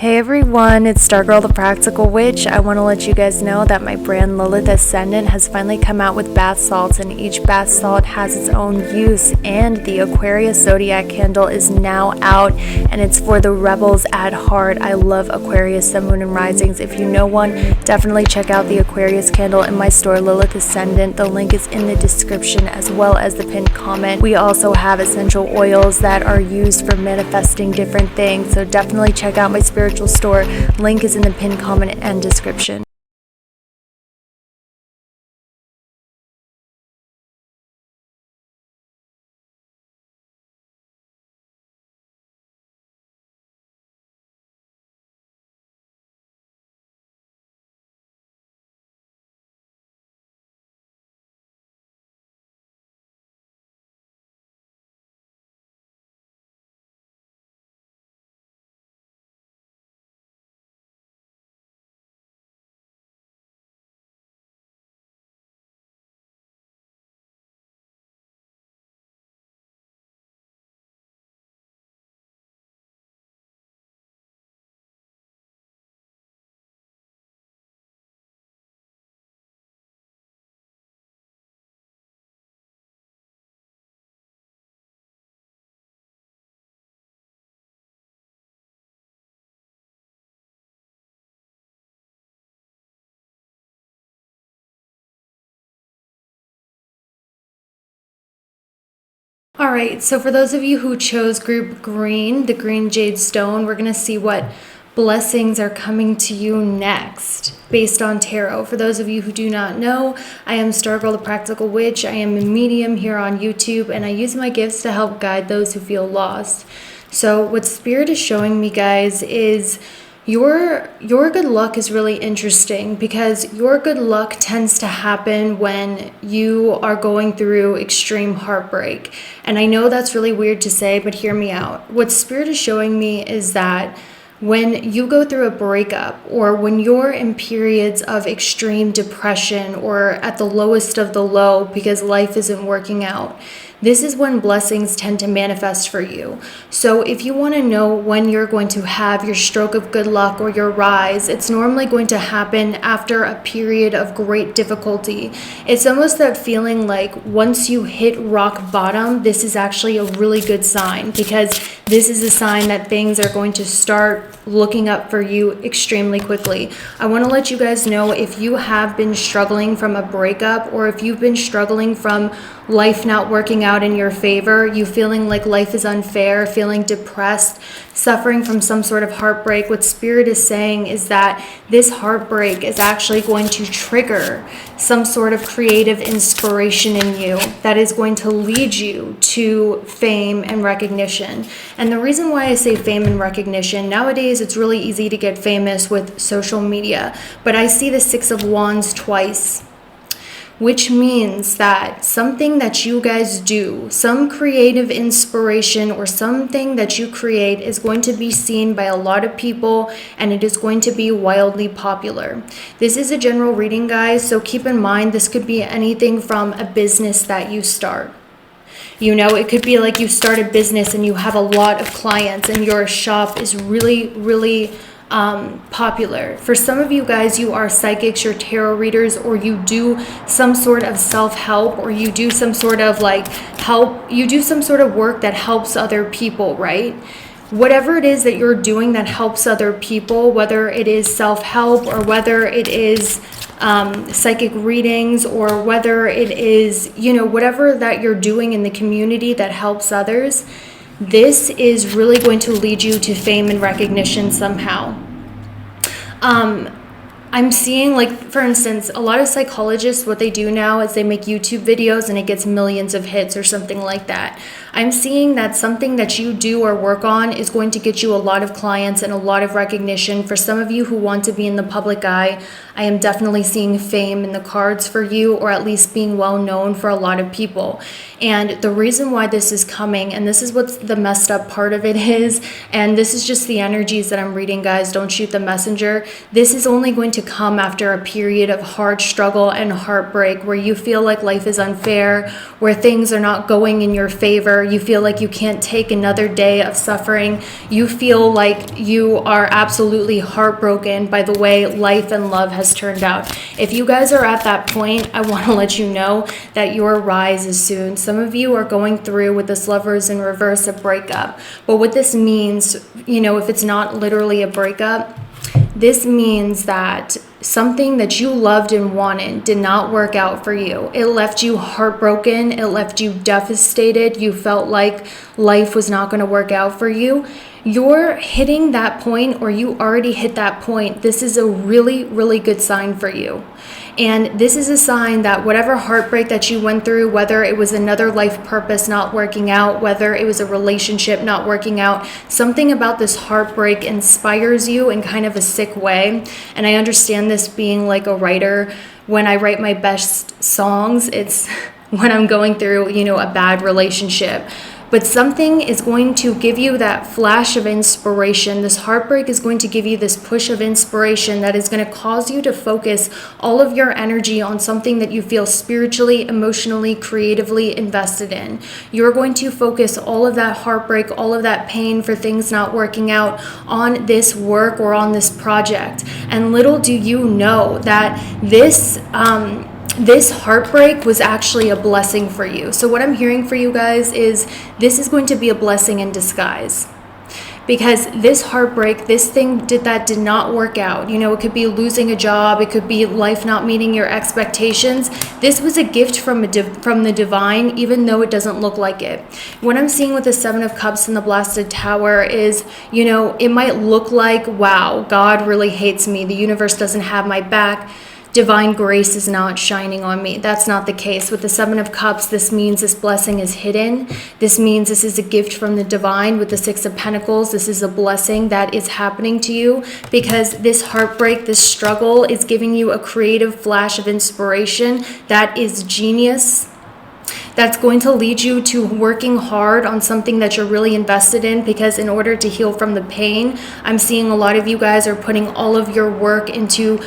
Hey everyone, it's Stargirl the Practical Witch. I want to let you guys know that my brand Lilith Ascendant has finally come out with bath salts, and each bath salt has its own use, and the Aquarius Zodiac candle is now out, and it's for the rebels at heart. I love Aquarius, Sun, Moon, and Risings. If you know one, definitely check out the Aquarius candle in my store, Lilith Ascendant. The link is in the description as well as the pinned comment. We also have essential oils that are used for manifesting different things, so definitely check out my spiritual store. Link is in the pinned comment and description. Alright, so for those of you who chose group green, the green jade stone, we're going to see what blessings are coming to you next based on tarot. For those of you who do not know, I am Stargirl the Practical Witch. I am a medium here on YouTube, and I use my gifts to help guide those who feel lost. So what Spirit is showing me, guys, is your good luck is really interesting, because your good luck tends to happen when you are going through extreme heartbreak. And I know that's really weird to say, but hear me out. What Spirit is showing me is that when you go through a breakup, or when you're in periods of extreme depression or at the lowest of the low because life isn't working out, this is when blessings tend to manifest for you. So if you want to know when you're going to have your stroke of good luck or your rise, it's normally going to happen after a period of great difficulty. It's almost that feeling like once you hit rock bottom, this is actually a really good sign, because this is a sign that things are going to start looking up for you extremely quickly. I want to let you guys know, if you have been struggling from a breakup, or if you've been struggling from life not working out in your favor, you feeling like life is unfair, feeling depressed, suffering from some sort of heartbreak, what Spirit is saying is that this heartbreak is actually going to trigger some sort of creative inspiration in you that is going to lead you to fame and recognition. And the reason why I say fame and recognition, nowadays it's really easy to get famous with social media, but I see the Six of Wands twice, which means that something that you guys do, some creative inspiration or something that you create, is going to be seen by a lot of people, and it is going to be wildly popular. This is a general reading, guys, so keep in mind this could be anything from a business that you start. You know, it could be like you start a business and you have a lot of clients and your shop is really popular. For some of you guys, you are psychics, you're tarot readers, or you do some sort of self-help, or you do some sort of you do some sort of work that helps other people, right? Whatever it is that you're doing that helps other people, whether it is self-help or whether it is psychic readings, or whether it is, whatever that you're doing in the community that helps others, this is really going to lead you to fame and recognition somehow. I'm seeing, like, for instance, a lot of psychologists, what they do now is they make YouTube videos and it gets millions of hits or something like that. I'm seeing that something that you do or work on is going to get you a lot of clients and a lot of recognition. For some of you who want to be in the public eye, I am definitely seeing fame in the cards for you, or at least being well known for a lot of people. And the reason why this is coming, and this is what the messed up part of it is, and this is just the energies that I'm reading, guys, don't shoot the messenger. This is only going to come after a period of hard struggle and heartbreak, where you feel like life is unfair, where things are not going in your favor. You feel like you can't take another day of suffering. You feel like you are absolutely heartbroken by the way life and love has turned out. If you guys are at that point, I want to let you know that your rise is soon. Some of you are going through with this Lovers in reverse a breakup. But what this means, if it's not literally a breakup, this means that something that you loved and wanted did not work out for you. It left you heartbroken. It left you devastated. You felt like life was not going to work out for you. You're hitting that point, or you already hit that point. This is a really, really good sign for you. And this is a sign that whatever heartbreak that you went through, whether it was another life purpose not working out, whether it was a relationship not working out, something about this heartbreak inspires you in kind of a sick way. And I understand this being like a writer. When I write my best songs, it's when I'm going through, a bad relationship. But something is going to give you that flash of inspiration. This heartbreak is going to give you this push of inspiration that is going to cause you to focus all of your energy on something that you feel spiritually, emotionally, creatively invested in. You're going to focus all of that heartbreak, all of that pain for things not working out on this work or on this project. And little do you know that this heartbreak was actually a blessing for you. So what I'm hearing for you guys is this is going to be a blessing in disguise. Because this heartbreak, this thing that did not work out, it could be losing a job, it could be life not meeting your expectations. This was a gift from the divine, even though it doesn't look like it. What I'm seeing with the Seven of Cups and the Blasted Tower is, it might look like, wow, God really hates me. The universe doesn't have my back. Divine grace is not shining on me. That's not the case. With the Seven of Cups, this means this blessing is hidden. This means this is a gift from the divine. With the Six of Pentacles, this is a blessing that is happening to you because this heartbreak, this struggle is giving you a creative flash of inspiration that is genius. That's going to lead you to working hard on something that you're really invested in, because in order to heal from the pain, I'm seeing a lot of you guys are putting all of your work into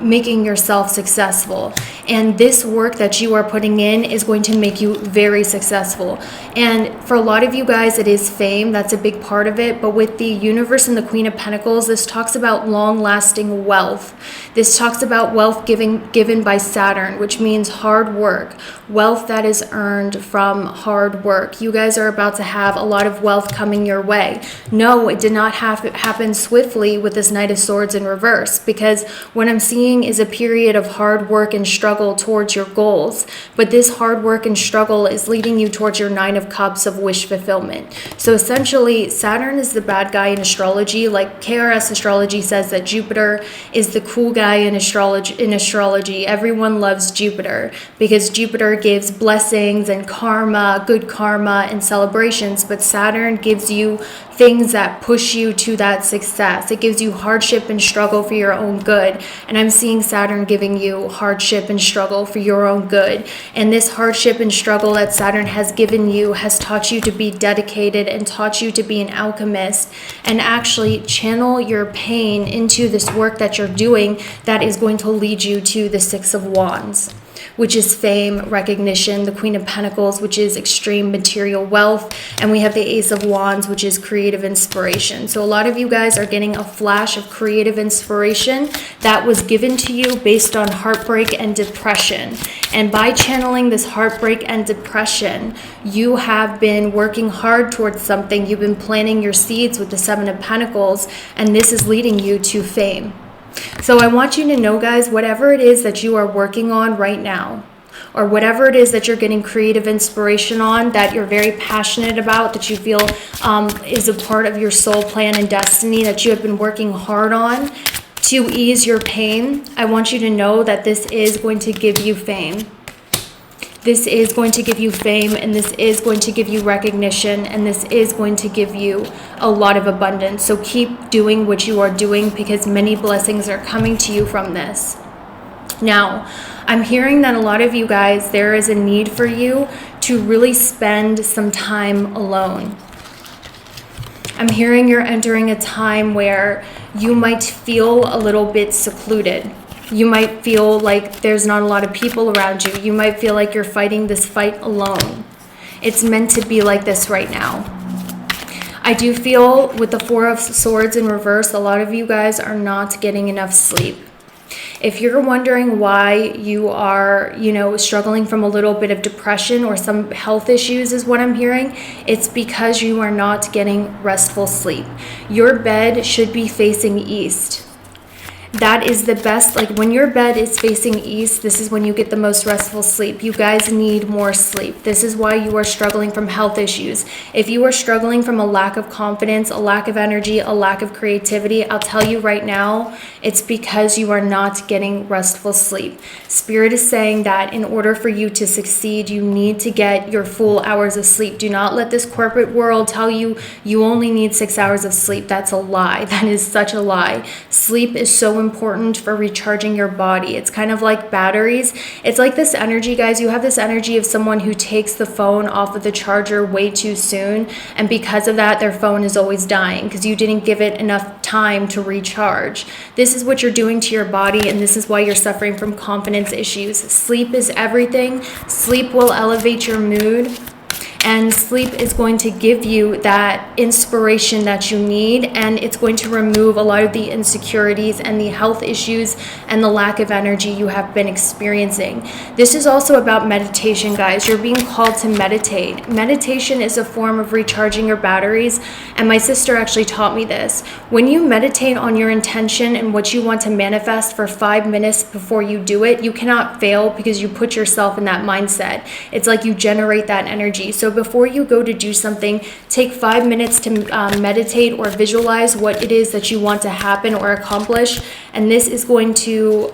making yourself successful. And this work that you are putting in is going to make you very successful. And for a lot of you guys, it is fame. That's a big part of it. But with the universe and the Queen of Pentacles, this talks about long-lasting wealth. This talks about wealth given by Saturn, which means hard work. Wealth that is earned from hard work. You guys are about to have a lot of wealth coming your way. No, it did not happen swiftly with this Knight of Swords in reverse, because what I'm seeing is a period of hard work and struggle towards your goals. But this hard work and struggle is leading you towards your Nine of Cups of wish fulfillment. So essentially, Saturn is the bad guy in astrology. Like KRS Astrology says that Jupiter is the cool guy in astrology. Everyone loves Jupiter because Jupiter gives blessings and karma, good karma and celebrations. But Saturn gives you things that push you to that success. It gives you hardship and struggle for your own good. And I'm seeing Saturn giving you hardship and struggle for your own good. And this hardship and struggle that Saturn has given you has taught you to be dedicated and taught you to be an alchemist and actually channel your pain into this work that you're doing that is going to lead you to the Six of Wands, which is fame, recognition, the Queen of Pentacles, which is extreme material wealth, and we have the Ace of Wands, which is creative inspiration. So a lot of you guys are getting a flash of creative inspiration that was given to you based on heartbreak and depression. And by channeling this heartbreak and depression, you have been working hard towards something. You've been planting your seeds with the Seven of Pentacles, and this is leading you to fame. So I want you to know, guys, whatever it is that you are working on right now, or whatever it is that you're getting creative inspiration on, that you're very passionate about, that you feel is a part of your soul plan and destiny, that you have been working hard on to ease your pain, I want you to know that this is going to give you fame. This is going to give you fame, and this is going to give you recognition, and this is going to give you a lot of abundance. So keep doing what you are doing, because many blessings are coming to you from this. Now, I'm hearing that a lot of you guys, there is a need for you to really spend some time alone. I'm hearing you're entering a time where you might feel a little bit secluded. You might feel like there's not a lot of people around you. You might feel like you're fighting this fight alone. It's meant to be like this right now. I do feel with the Four of Swords in reverse, a lot of you guys are not getting enough sleep. If you're wondering why you are, struggling from a little bit of depression or some health issues is what I'm hearing, it's because you are not getting restful sleep. Your bed should be facing east. That is the best, like when your bed is facing east, this is when you get the most restful sleep. You guys need more sleep. This is why you are struggling from health issues. If you are struggling from a lack of confidence, a lack of energy, a lack of creativity, I'll tell you right now, it's because you are not getting restful sleep. Spirit is saying that in order for you to succeed, you need to get your full hours of sleep. Do not let this corporate world tell you you only need 6 hours of sleep. That's a lie. That is such a lie. Sleep is so important for recharging your body. It's kind of like batteries. It's like this energy, guys. You have this energy of someone who takes the phone off of the charger way too soon, and because of that, their phone is always dying because you didn't give it enough time to recharge. This is what you're doing to your body, and this is why you're suffering from confidence issues. Sleep is everything. Sleep will elevate your mood. And sleep is going to give you that inspiration that you need, and it's going to remove a lot of the insecurities and the health issues and the lack of energy you have been experiencing. This is also about meditation, guys. You're being called to meditate. Meditation is a form of recharging your batteries, and my sister actually taught me this. When you meditate on your intention and what you want to manifest for 5 minutes before you do it, you cannot fail because you put yourself in that mindset. It's like you generate that energy. So before you go to do something, take 5 minutes to meditate or visualize what it is that you want to happen or accomplish, and this is going to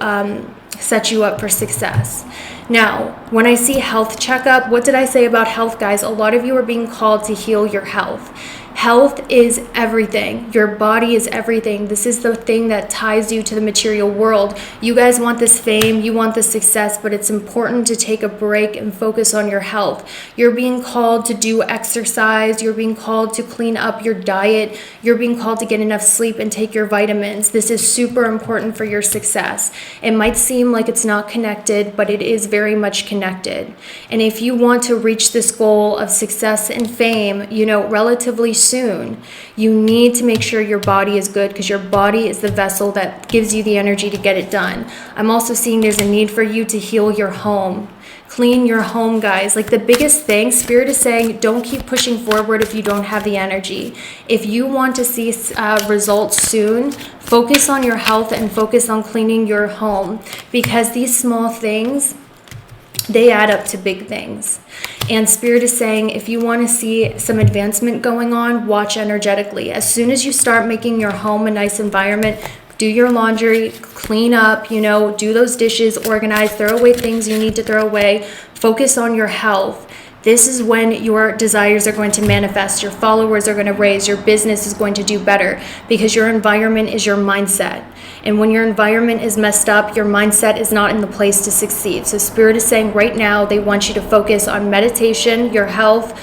set you up for success. Now, when I see health checkup, what did I say about health, guys? A lot of you are being called to heal your health. Health is everything. Your body is everything. This is the thing that ties you to the material world. You guys want this fame, you want this success, but it's important to take a break and focus on your health. You're being called to do exercise. You're being called to clean up your diet. You're being called to get enough sleep and take your vitamins. This is super important for your success. It might seem like it's not connected, but it is very much connected. And if you want to reach this goal of success and fame, relatively soon, you need to make sure your body is good, because your body is the vessel that gives you the energy to get it done. I'm also seeing there's a need for you to heal your home. Clean your home, guys. Like the biggest thing, Spirit is saying, don't keep pushing forward if you don't have the energy. If you want to see results soon, focus on your health and focus on cleaning your home, because these small things, they add up to big things. And Spirit is saying, if you want to see some advancement going on, watch energetically. As soon as you start making your home a nice environment, do your laundry, clean up, do those dishes, organize, throw away things you need to throw away, focus on your health. This is when your desires are going to manifest, your followers are going to raise, your business is going to do better, because your environment is your mindset. And when your environment is messed up, your mindset is not in the place to succeed. So Spirit is saying right now, they want you to focus on meditation, your health,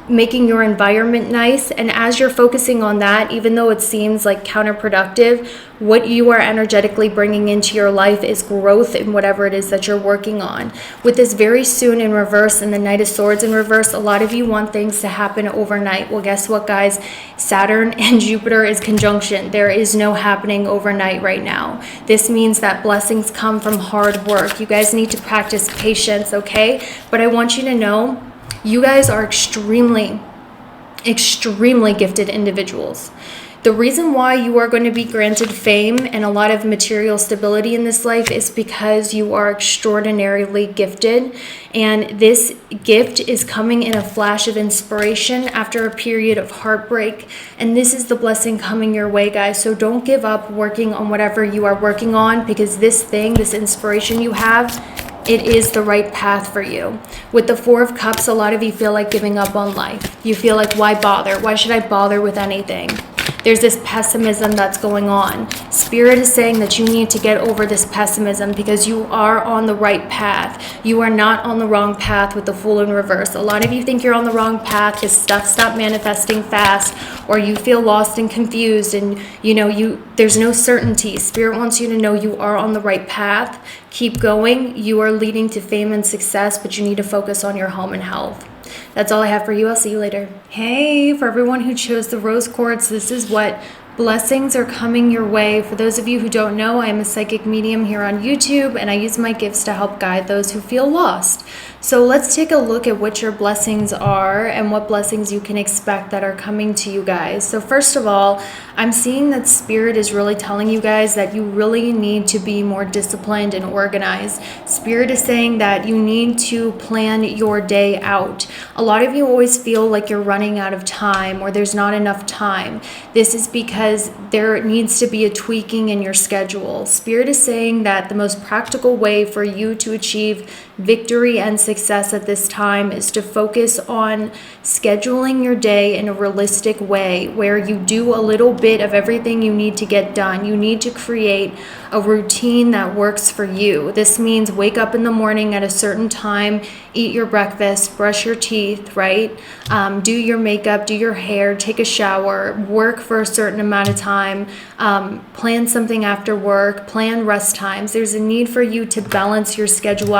making your environment nice. And as you're focusing on that, even though it seems like counterproductive, what you are energetically bringing into your life is growth in whatever it is that you're working on. With this very soon in reverse and the Knight of Swords in reverse, a lot of you want things to happen overnight. Well, guess what, guys? Saturn and Jupiter is conjunction. There is no happening overnight right now. This means that blessings come from hard work. You guys need to practice patience, okay? But I want you to know, you guys are extremely gifted individuals. The reason why you are going to be granted fame and a lot of material stability in this life is because you are extraordinarily gifted. And this gift is coming in a flash of inspiration after a period of heartbreak. And this is the blessing coming your way, guys. So don't give up working on whatever you are working on, because this inspiration you have, it is the right path for you. With the Four of Cups, a lot of you feel like giving up on life. You feel like, why bother? Why should I bother with anything? There's this pessimism that's going on. Spirit is saying that you need to get over this pessimism, because you are on the right path. You are not on the wrong path with the Fool in reverse. A lot of you think you're on the wrong path because stuff stopped manifesting fast, or you feel lost and confused, and there's no certainty. Spirit wants you to know you are on the right path. Keep going. You are leading to fame and success, but you need to focus on your home and health. That's all I have for you. I'll see you later. Hey, for everyone who chose the rose quartz, this is what blessings are coming your way. For those of you who don't know, I am a psychic medium here on YouTube, and I use my gifts to help guide those who feel lost. So let's take a look at what your blessings are and what blessings you can expect that are coming to you guys. So first of all, I'm seeing that Spirit is really telling you guys that you really need to be more disciplined and organized. Spirit is saying that you need to plan your day out. A lot of you always feel like you're running out of time or there's not enough time. This is because there needs to be a tweaking in your schedule. Spirit is saying that the most practical way for you to achieve victory and success at this time is to focus on scheduling your day in a realistic way where you do a little bit of everything you need to get done. You need to create a routine that works for you. This means wake up in the morning at a certain time, eat your breakfast, brush your teeth, right? Do your makeup, do your hair, take a shower, work for a certain amount of time, plan something after work, plan rest times. There's a need for you to balance your schedule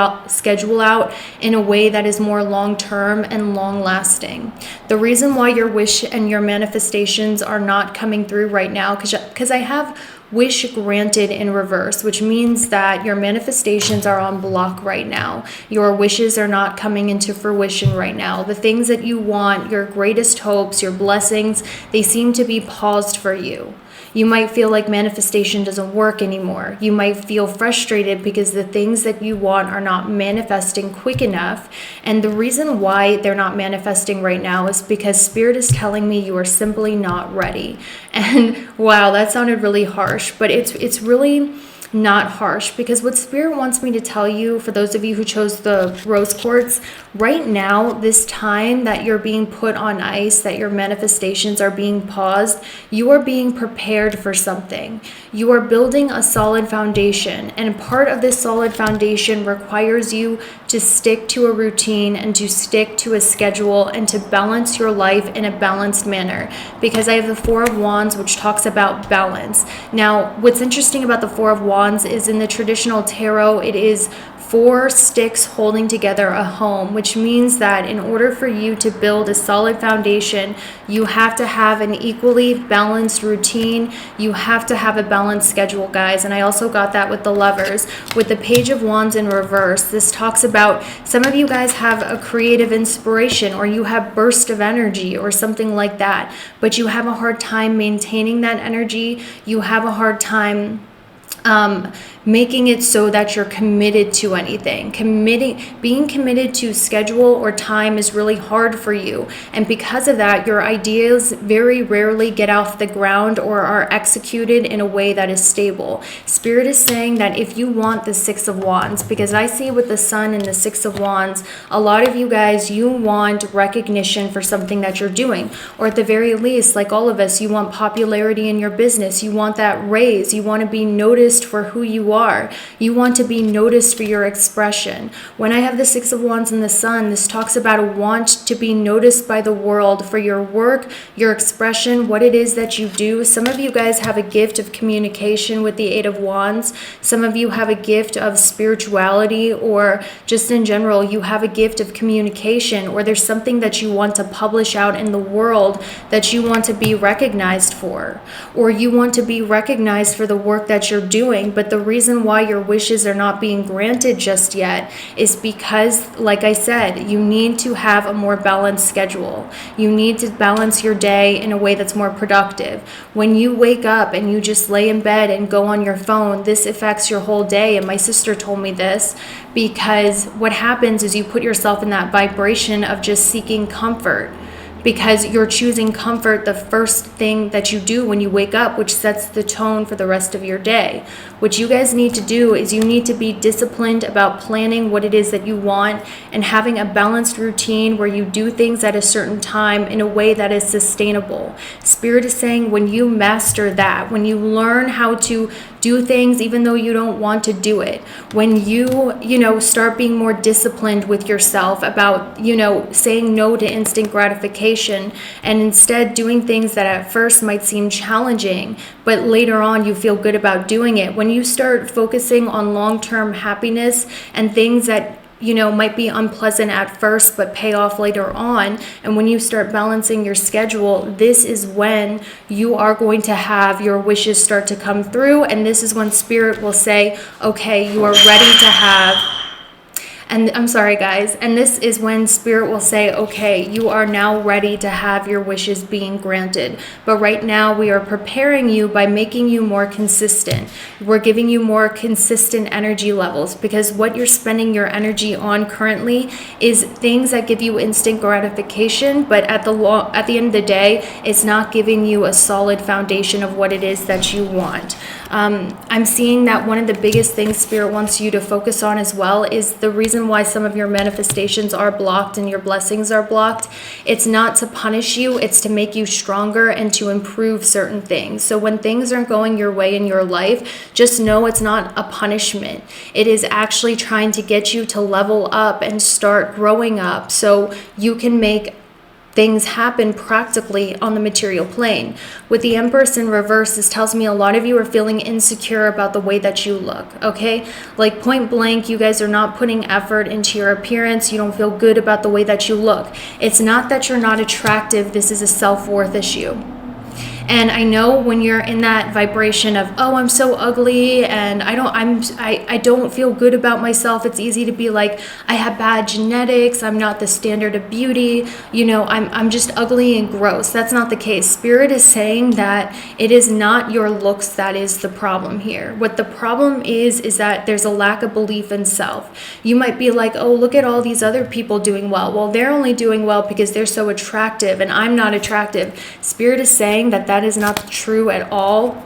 out in a way that is more long-term and long-lasting. The reason why your wish and your manifestations are not coming through right now, because I have wish granted in reverse, which means that your manifestations are on block right now. Your wishes are not coming into fruition right now. The things that you want, your greatest hopes, your blessings, they seem to be paused for you. You might feel like manifestation doesn't work anymore. You might feel frustrated because the things that you want are not manifesting quick enough. And the reason why they're not manifesting right now is because Spirit is telling me you are simply not ready. And wow, that sounded really harsh, but it's really not harsh, because what Spirit wants me to tell you, for those of you who chose the rose quartz, right now, this time that you're being put on ice, that your manifestations are being paused, you are being prepared for something. You are building a solid foundation, and part of this solid foundation requires you to stick to a routine and to stick to a schedule and to balance your life in a balanced manner, because I have the Four of Wands, which talks about balance. Now, what's interesting about the Four of Wands is in the traditional tarot, it is 4 sticks holding together a home, which means that in order for you to build a solid foundation, you have to have an equally balanced routine. You have to have a balanced schedule, guys. And I also got that with the Lovers. With the Page of Wands in reverse, this talks about some of you guys have a creative inspiration, or you have burst of energy or something like that, but you have a hard time maintaining that energy. You have a hard time making it so that you're committed to anything. Being committed to schedule or time is really hard for you. And because of that, your ideas very rarely get off the ground or are executed in a way that is stable. Spirit is saying that if you want the Six of Wands, because I see with the Sun and the Six of Wands, a lot of you guys, you want recognition for something that you're doing. Or at the very least, like all of us, you want popularity in your business. You want that raise. You want to be noticed for who you are. You want to be noticed for your expression. When I have the Six of Wands and the Sun, this talks about a want to be noticed by the world for your work, your expression, what it is that you do. Some of you guys have a gift of communication with the Eight of Wands. Some of you have a gift of spirituality, or just in general, you have a gift of communication, or there's something that you want to publish out in the world that you want to be recognized for, or you want to be recognized for the work that you're doing. But the reason why your wishes are not being granted just yet is because, like I said, you need to have a more balanced schedule. You need to balance your day in a way that's more productive. When you wake up and you just lay in bed and go on your phone, this affects your whole day. And my sister told me this, because what happens is you put yourself in that vibration of just seeking comfort, because you're choosing comfort the first thing that you do when you wake up, which sets the tone for the rest of your day. What you guys need to do is you need to be disciplined about planning what it is that you want and having a balanced routine where you do things at a certain time in a way that is sustainable. Spirit is saying when you master that, when you learn how to do things even though you don't want to do it, when you start being more disciplined with yourself about, saying no to instant gratification and instead doing things that at first might seem challenging, but later on you feel good about doing it. When you start focusing on long-term happiness and things that might be unpleasant at first but pay off later on. And when you start balancing your schedule, this is when you are going to have your wishes start to come through, and this is when spirit will say, okay, you are ready to have, and I'm sorry guys, and this is when spirit will say, okay, you are now ready to have your wishes being granted. But right now we are preparing you by making you more consistent. We're giving you more consistent energy levels, because what you're spending your energy on currently is things that give you instant gratification, but at the end of the day, it's not giving you a solid foundation of what it is that you want. I'm seeing that one of the biggest things spirit wants you to focus on as well is the reason why some of your manifestations are blocked and your blessings are blocked. It's not to punish you, it's to make you stronger and to improve certain things. So when things aren't going your way in your life, just know it's not a punishment. It is actually trying to get you to level up and start growing up so you can make things happen practically on the material plane. With the Empress in reverse, this tells me a lot of you are feeling insecure about the way that you look, okay? Like point blank, you guys are not putting effort into your appearance. You don't feel good about the way that you look. It's not that you're not attractive. This is a self-worth issue. And I know when you're in that vibration of, oh, I'm so ugly and I don't feel good about myself. It's easy to be like, I have bad genetics. I'm not the standard of beauty. I'm just ugly and gross. That's not the case. Spirit is saying that it is not your looks that is the problem here. What the problem is that there's a lack of belief in self. You might be like, oh, look at all these other people doing well. Well, they're only doing well because they're so attractive and I'm not attractive. Spirit is saying that is not true at all.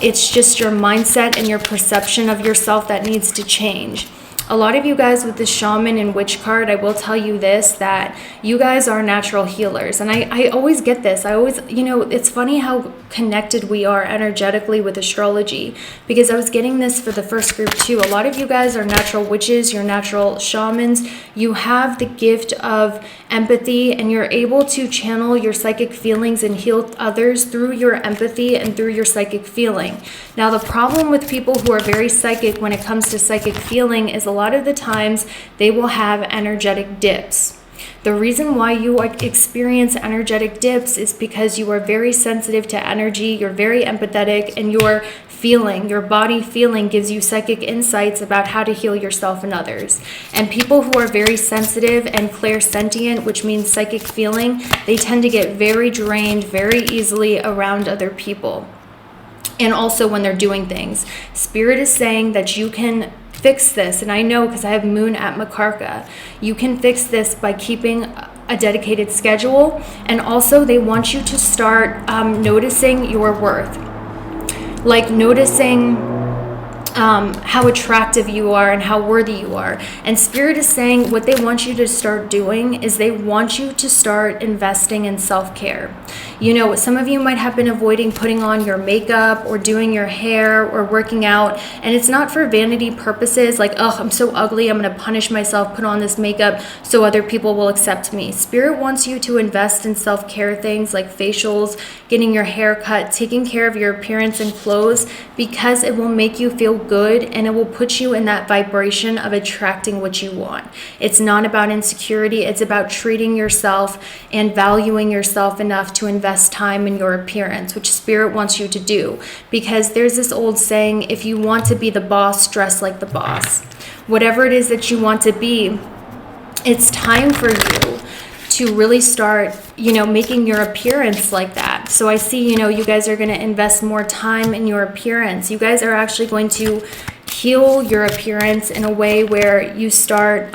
It's just your mindset and your perception of yourself that needs to change. A lot of you guys with the shaman and witch card, I will tell you this, that you guys are natural healers. And I always get this. It's funny how connected we are energetically with astrology, because I was getting this for the first group too. A lot of you guys are natural witches, you're natural shamans. You have the gift of empathy and you're able to channel your psychic feelings and heal others through your empathy and through your psychic feeling. Now, the problem with people who are very psychic when it comes to psychic feeling is a lot of the times they will have energetic dips. The reason why you experience energetic dips is because you are very sensitive to energy, you're very empathetic, and your body feeling gives you psychic insights about how to heal yourself and others. And people who are very sensitive and clairsentient, which means psychic feeling, they tend to get very drained very easily around other people. And also when they're doing things. Spirit is saying that you can fix this, and I know because I have Moon at Makarka. You can fix this by keeping a dedicated schedule, and also they want you to start noticing your worth, like noticing how attractive you are and how worthy you are. And Spirit is saying what they want you to start doing is they want you to start investing in self-care. Some of you might have been avoiding putting on your makeup or doing your hair or working out, and it's not for vanity purposes, like, oh, I'm so ugly, I'm going to punish myself, put on this makeup so other people will accept me. Spirit wants you to invest in self-care things like facials, getting your hair cut, taking care of your appearance and clothes, because it will make you feel good and it will put you in that vibration of attracting what you want. It's not about insecurity, it's about treating yourself and valuing yourself enough to invest time in your appearance, which Spirit wants you to do. Because there's this old saying, if you want to be the boss, dress like the boss. Whatever it is that you want to be, it's time for you to really start, making your appearance like that. So I see, you guys are going to invest more time in your appearance. You guys are actually going to heal your appearance in a way where you start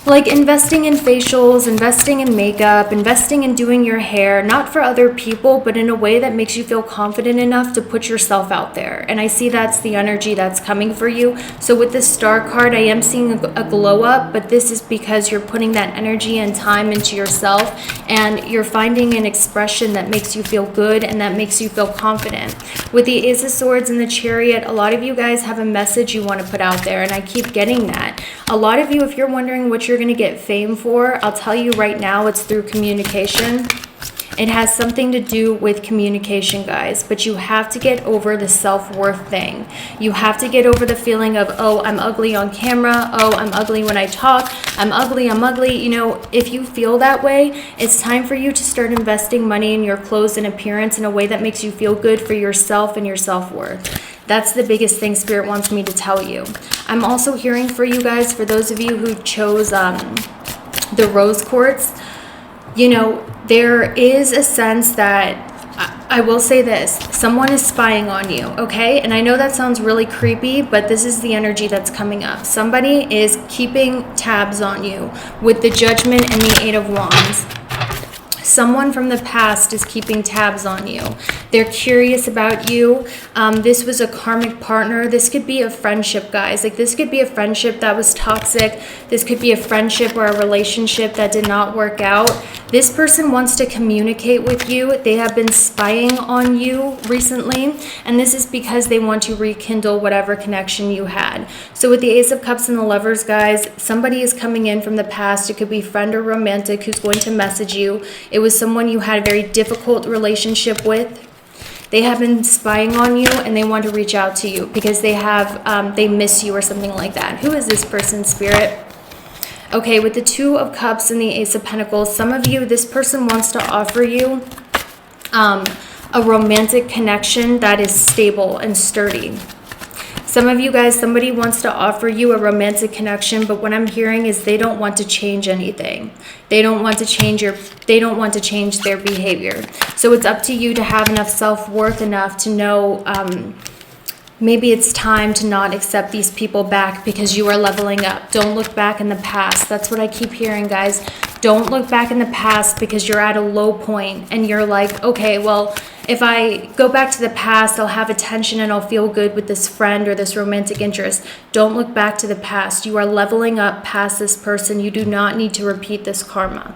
like investing in facials, investing in makeup, investing in doing your hair, not for other people, but in a way that makes you feel confident enough to put yourself out there. And I see that's the energy that's coming for you. So with this star card, I am seeing a glow up, but this is because you're putting that energy and time into yourself, and you're finding an expression that makes you feel good and that makes you feel confident. With the Ace of Swords and the Chariot, a lot of you guys have a message you want to put out there, and I keep getting that. A lot of you, if you're wondering what you're going to get fame for, I'll tell you right now, it's through communication. It has something to do with communication, guys, but you have to get over the self-worth thing. You have to get over the feeling of, oh, I'm ugly on camera. Oh, I'm ugly when I talk. I'm ugly. You know, if you feel that way, it's time for you to start investing money in your clothes and appearance in a way that makes you feel good for yourself and your self-worth. That's the biggest thing Spirit wants me to tell you. I'm also hearing for you guys, for those of you who chose the rose quartz, you know, there is a sense that, I will say this, someone is spying on you, okay? And I know that sounds really creepy, but this is the energy that's coming up. Somebody is keeping tabs on you with the Judgment and the Eight of Wands. Someone from the past is keeping tabs on you. They're curious about you. This was a karmic partner. This could be a friendship, guys. Like, this could be a friendship that was toxic. This could be a friendship or a relationship that did not work out. This person wants to communicate with you. They have been spying on you recently, and this is because they want to rekindle whatever connection you had. So with the Ace of Cups and the Lovers, guys, somebody is coming in from the past. It could be friend or romantic who's going to message you. It was someone you had a very difficult relationship with. They have been spying on you and they want to reach out to you because they miss you or something like that. Who is this person, Spirit? Okay, with the Two of Cups and the Ace of Pentacles, some of you, this person wants to offer you a romantic connection that is stable and sturdy. Some of you guys, somebody wants to offer you a romantic connection, but what I'm hearing is they don't want to change anything. They don't want to change their behavior. So it's up to you to have enough self-worth enough to know maybe it's time to not accept these people back because you are leveling up. Don't look back in the past. That's what I keep hearing, guys. Don't look back in the past because you're at a low point and you're like, okay, well, if I go back to the past, I'll have attention and I'll feel good with this friend or this romantic interest. Don't look back to the past. You are leveling up past this person. You do not need to repeat this karma.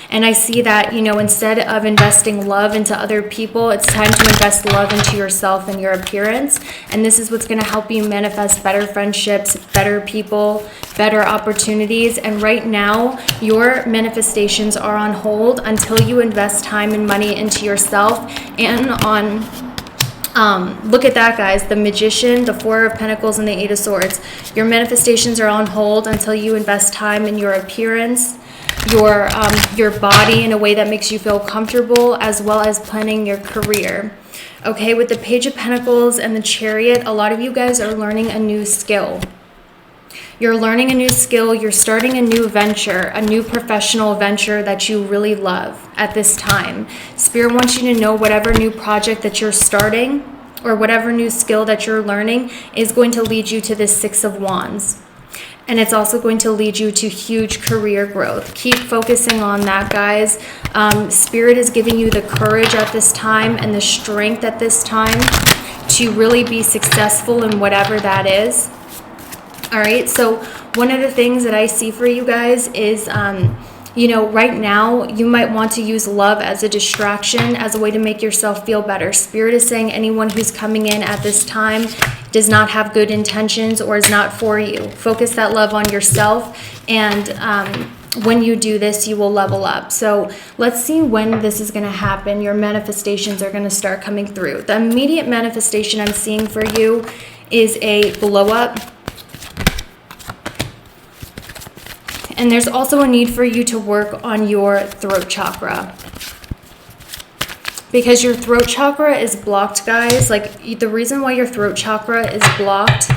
And I see that, you know, instead of investing love into other people, it's time to invest love into yourself and your appearance. And this is what's going to help you manifest better friendships, better people, better opportunities. And right now, your manifestations are on hold until you invest time and money into yourself and on... look at that, guys. The Magician, the Four of Pentacles, and the Eight of Swords. Your manifestations are on hold until you invest time in your appearance, your body in a way that makes you feel comfortable, as well as planning your career. Okay, with the Page of Pentacles and the Chariot, a lot of you guys are learning a new skill. You're learning a new skill. You're starting a new venture, a new professional venture that you really love at this time. Spirit wants you to know whatever new project that you're starting or whatever new skill that you're learning is going to lead you to this Six of Wands. And it's also going to lead you to huge career growth. Keep focusing on that, guys. Spirit is giving you the courage at this time and the strength at this time to really be successful in whatever that is. All right, so one of the things that I see for you guys is, you know, right now you might want to use love as a distraction, as a way to make yourself feel better. Spirit is saying anyone who's coming in at this time does not have good intentions or is not for you. Focus that love on yourself, and when you do this, you will level up. So let's see when this is going to happen. Your manifestations are going to start coming through. The immediate manifestation I'm seeing for you is a blow up. And there's also a need for you to work on your throat chakra, because your throat chakra is blocked, guys. Like, the reason why your throat chakra is blocked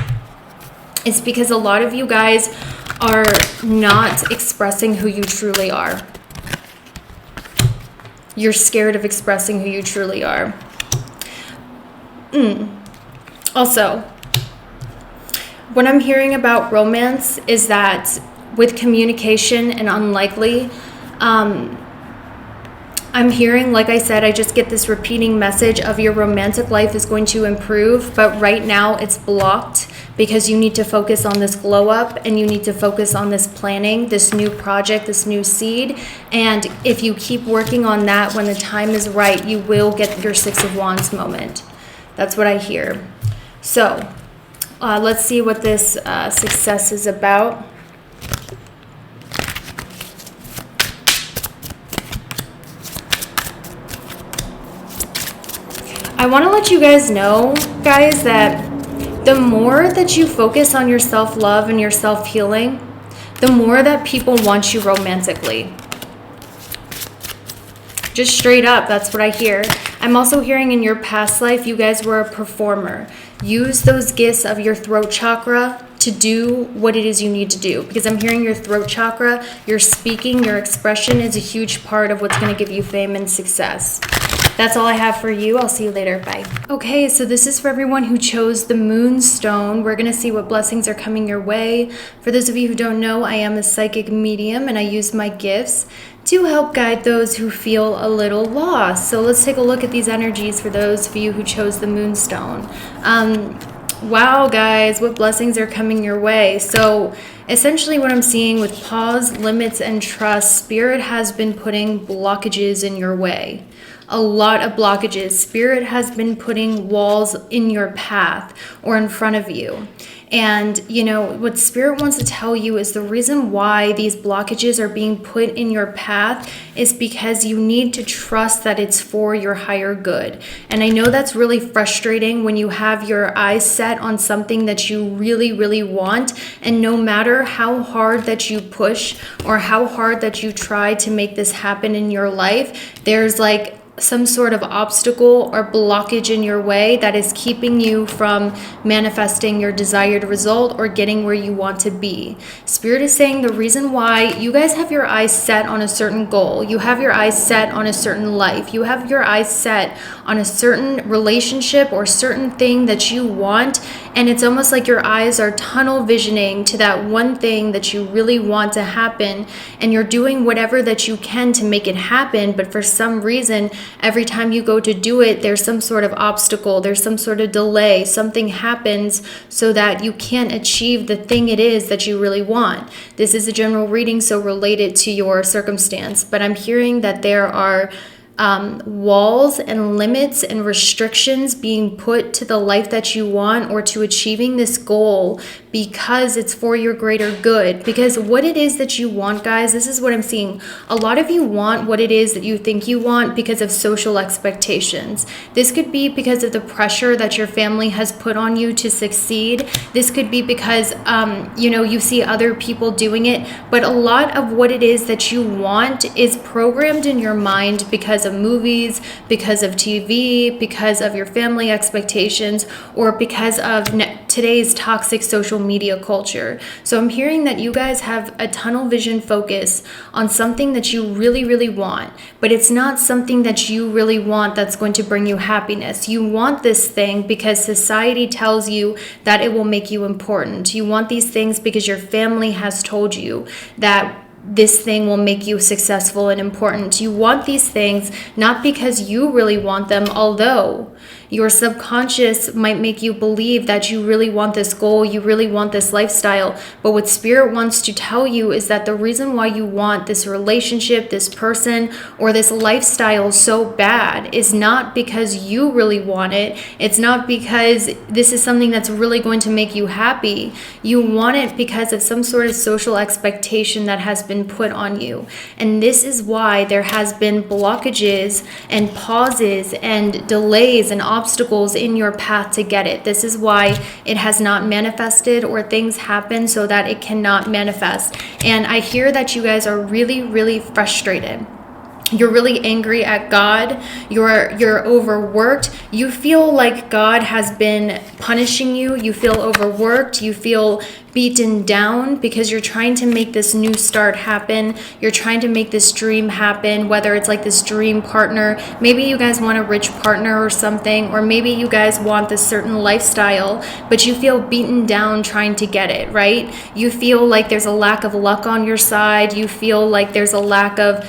is because a lot of you guys are not expressing who you truly are. You're scared of expressing who you truly are. Also, what I'm hearing about romance is that with communication and unlikely, I'm hearing, like I said, I just get this repeating message of your romantic life is going to improve, but right now it's blocked because you need to focus on this glow up and you need to focus on this planning, this new project, this new seed. And if you keep working on that, when the time is right, you will get your Six of Wands moment. That's what I hear. So let's see what this success is about. I want to let you guys know, guys, that the more that you focus on your self-love and your self-healing, the more that people want you romantically. Just straight up, that's what I hear. I'm also hearing in your past life, you guys were a performer. Use those gifts of your throat chakra to do what it is you need to do. Because I'm hearing your throat chakra, your speaking, your expression is a huge part of what's going to give you fame and success. That's all I have for you. I'll see you later. Bye. Okay, so this is for everyone who chose the moonstone. We're going to see what blessings are coming your way. For those of you who don't know, I am a psychic medium and I use my gifts to help guide those who feel a little lost. So let's take a look at these energies for those of you who chose the moonstone. Wow, guys, what blessings are coming your way? So essentially what I'm seeing with pause, limits, and trust, Spirit has been putting blockages in your way. A lot of blockages. Spirit has been putting walls in your path or in front of you. And, you know, what Spirit wants to tell you is the reason why these blockages are being put in your path is because you need to trust that it's for your higher good. And I know that's really frustrating when you have your eyes set on something that you really, really want. And no matter how hard that you push or how hard that you try to make this happen in your life, there's like some sort of obstacle or blockage in your way that is keeping you from manifesting your desired result or getting where you want to be. Spirit is saying the reason why you guys have your eyes set on a certain goal, you have your eyes set on a certain life, you have your eyes set on a certain relationship or certain thing that you want, and it's almost like your eyes are tunnel visioning to that one thing that you really want to happen, and you're doing whatever that you can to make it happen, but for some reason every time you go to do it, there's some sort of obstacle, there's some sort of delay, something happens so that you can't achieve the thing it is that you really want. This is a general reading, so related to your circumstance, but I'm hearing that there are walls and limits and restrictions being put to the life that you want or to achieving this goal because it's for your greater good. Because what it is that you want, guys, this is what I'm seeing. A lot of you want what it is that you think you want because of social expectations. This could be because of the pressure that your family has put on you to succeed. This could be because, you know, you see other people doing it. But a lot of what it is that you want is programmed in your mind because of movies, because of TV, because of your family expectations, or because of today's toxic social media culture. So I'm hearing that you guys have a tunnel vision focus on something that you really, really want, but it's not something that you really want that's going to bring you happiness. You want this thing because society tells you that it will make you important. You want these things because your family has told you that this thing will make you successful and important. You want these things not because you really want them, although your subconscious might make you believe that you really want this goal, you really want this lifestyle. But what Spirit wants to tell you is that the reason why you want this relationship, this person, or this lifestyle so bad is not because you really want it. It's not because this is something that's really going to make you happy. You want it because of some sort of social expectation that has been put on you. And this is why there has been blockages and pauses and delays and obstacles in your path to get it. This is why it has not manifested, or things happen so that it cannot manifest. And I hear that you guys are really, really frustrated. You're really angry at God. You're overworked. You feel like God has been punishing you. You feel overworked. You feel beaten down because you're trying to make this new start happen. You're trying to make this dream happen, whether it's like this dream partner. Maybe you guys want a rich partner or something, or maybe you guys want this certain lifestyle, but you feel beaten down trying to get it, right? You feel like there's a lack of luck on your side. You feel like there's a lack of